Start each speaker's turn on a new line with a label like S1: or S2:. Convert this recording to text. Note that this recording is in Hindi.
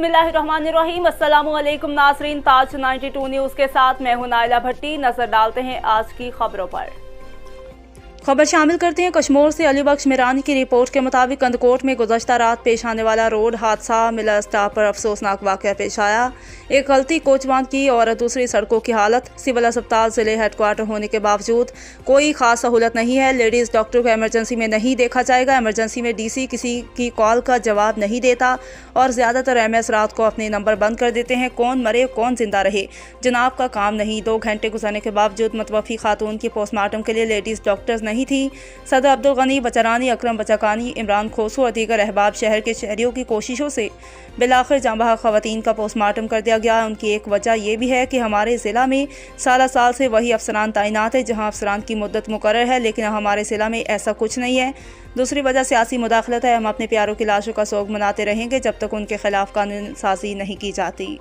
S1: बिस्मिल्लाहिर्रहमानिर्रहीम। अस्सलामुअलैकुम नाज़रीन, ताज 92 न्यूज़ के साथ मैं हूं नाइला भट्टी। नजर डालते हैं आज की खबरों पर। खबर शामिल करते हैं कश्मीर से। अलीबख्श मिरानी की रिपोर्ट के मुताबिक कंदकोट में गुज़श्ता रात पेश आने वाला रोड हादसा मिला स्टाफ पर अफसोसनाक वाक़या पेश आया। एक गलती कोचवान की और दूसरी सड़कों की हालत। सिविल अस्पताल ज़िले हेडक्वार्टर होने के बावजूद कोई खास सहूलत नहीं है। लेडीज़ डॉक्टर को इमरजेंसी में नहीं देखा जाएगा। इमरजेंसी में DC किसी की कॉल का जवाब नहीं देता और ज़्यादातर MS रात को अपने नंबर बंद कर देते हैं। कौन मरे कौन जिंदा रहे जनाब का काम नहीं। 2 घंटे गुजरने के बावजूद मुतवफ़ी खातून की पोस्टमार्टम के लिए लेडीज़ डॉक्टर्स नहीं थी। सदर अब्दुल गनी बचरानी, अकरम बचाकानी, इमरान खोसू और दीगर अहबाब शहर के शहरियों की कोशिशों से बिलाखिर जांबाहा खवातीन का पोस्टमार्टम कर दिया गया। उनकी एक वजह यह भी है कि हमारे ज़िला में साल से वही अफसरान तैनात है जहां अफसरान की मुद्दत मुकर्रर है, लेकिन हमारे ज़िला में ऐसा कुछ नहीं है। दूसरी वजह सियासी मुदाखलत है। हम अपने प्यारों की लाशों का सोग मनाते रहेंगे जब तक उनके खिलाफ कानून साजी नहीं की जाती।